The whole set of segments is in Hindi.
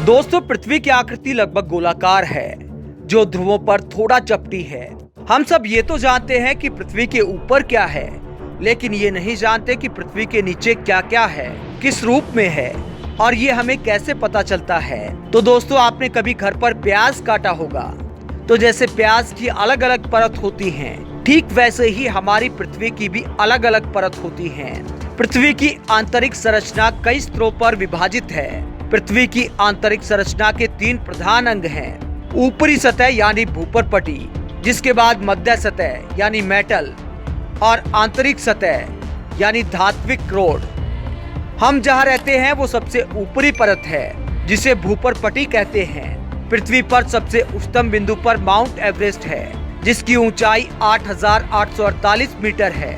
दोस्तों, पृथ्वी की आकृति लगभग गोलाकार है, जो ध्रुवों पर थोड़ा चपटी है। हम सब ये तो जानते हैं कि पृथ्वी के ऊपर क्या है, लेकिन ये नहीं जानते कि पृथ्वी के नीचे क्या क्या है, किस रूप में है और ये हमें कैसे पता चलता है। तो दोस्तों, आपने कभी घर पर प्याज काटा होगा, तो जैसे प्याज की अलग अलग परत होती हैं, ठीक वैसे ही हमारी पृथ्वी की भी अलग अलग परत होती हैं। पृथ्वी की आंतरिक संरचना कई स्तरों पर विभाजित है। पृथ्वी की आंतरिक संरचना के 3 प्रधान अंग हैं। ऊपरी सतह यानी भूपरपटी, जिसके बाद मध्य सतह यानी मेटल और आंतरिक सतह यानी धात्विक कोर। हम जहाँ रहते हैं वो सबसे ऊपरी परत है, जिसे भूपरपटी कहते हैं। पृथ्वी पर सबसे उच्चतम बिंदु पर माउंट एवरेस्ट है, जिसकी ऊंचाई 8,848 मीटर है।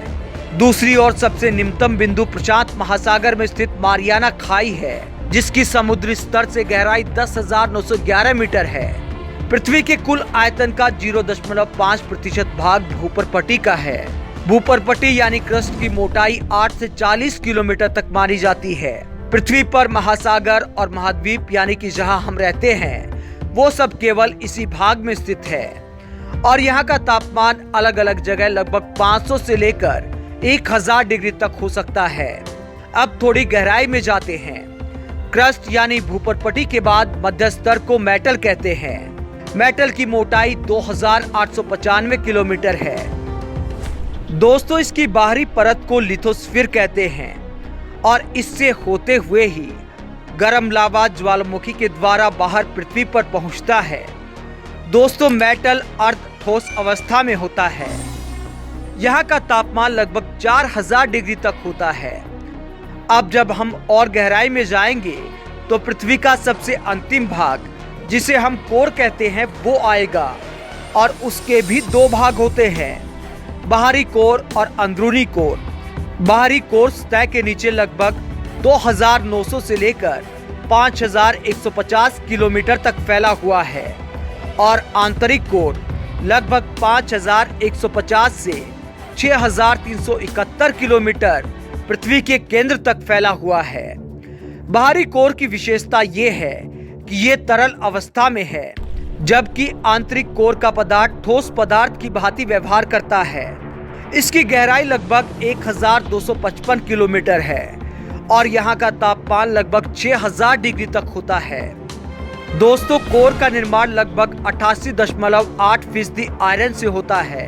दूसरी ओर सबसे निम्नतम बिंदु प्रशांत महासागर में स्थित मारियाना खाई है, जिसकी समुद्री स्तर से गहराई 10,911 मीटर है। पृथ्वी के कुल आयतन का 0.5% भाग भूपरपटी का है। भूपरपटी यानी क्रस्ट की मोटाई 8 से 40 किलोमीटर तक मानी जाती है। पृथ्वी पर महासागर और महाद्वीप यानी कि जहां हम रहते हैं, वो सब केवल इसी भाग में स्थित है और यहाँ का तापमान अलग अलग जगह लगभग 500 से लेकर 1000 डिग्री तक हो सकता है। अब थोड़ी गहराई में जाते हैं। क्रस्ट यानी भूपरपटी के बाद मध्य स्तर को मेटल कहते हैं। मेटल की मोटाई 2895 किलोमीटर है। दोस्तों, इसकी बाहरी परत को लिथोस्फीयर कहते हैं और इससे होते हुए ही गर्म लावा ज्वालामुखी के द्वारा बाहर पृथ्वी पर पहुंचता है। दोस्तों, मेटल अर्ध ठोस अवस्था में होता है। यहाँ का तापमान लगभग 4000 डिग्री तक होता है। अब जब हम और गहराई में जाएंगे तो पृथ्वी का सबसे अंतिम भाग, जिसे हम कोर कहते हैं, वो आएगा और उसके भी 2 भाग होते हैं, बाहरी कोर और अंदरूनी कोर। बाहरी कोर सतह के नीचे लगभग 2900 से लेकर 5150 किलोमीटर तक फैला हुआ है और आंतरिक कोर लगभग 5150 से 6371 किलोमीटर पृथ्वी के केंद्र तक फैला हुआ है। बाहरी कोर की विशेषता ये है कि ये तरल अवस्था में है, जबकि आंतरिक कोर का पदार्थ ठोस पदार्थ की भांति व्यवहार करता है। इसकी गहराई लगभग 1255 किलोमीटर है और यहाँ का तापमान लगभग 6000 डिग्री तक होता है। दोस्तों, कोर का निर्माण लगभग 88.8% आयरन से होता है।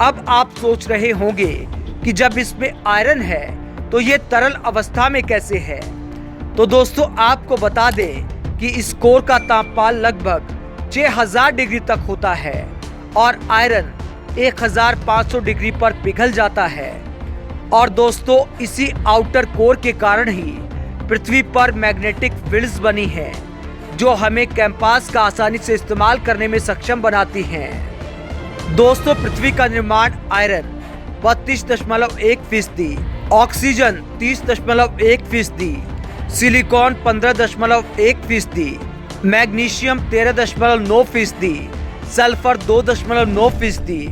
अब आप सोच रहे होंगे कि जब इसमें आयरन है तो ये तरल अवस्था में कैसे है। तो दोस्तों, आपको बता दें कि इस कोर का तापमान लगभग 6000 डिग्री तक होता है और आयरन 1500 डिग्री पर पिघल जाता है। और दोस्तों, इसी आउटर कोर के कारण ही पृथ्वी पर मैग्नेटिक फील्ड्स बनी हैं, जो हमें कंपास का आसानी से इस्तेमाल करने में सक्षम बनाती हैं। दोस्तों, पृथ्वी का निर्माण iron 32.1%, oxygen 30.1%, silicon 15.1%, magnesium 13.9%, sulphur 2.9%,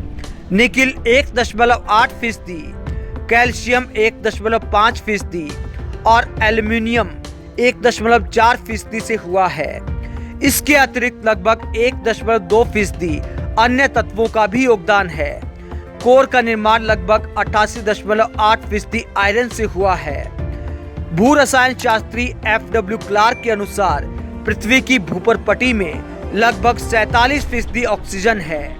nickel 1.8%, calcium 1.5% और एल्युमिनियम 1.4% से हुआ है। इसके अतिरिक्त लगभग 1.2% अन्य तत्वों का भी योगदान है। कोर का निर्माण लगभग 88.8% आयरन से हुआ है। भू रसायन शास्त्री FW क्लार्क के अनुसार पृथ्वी की भूपरपटी में लगभग 47% ऑक्सीजन है।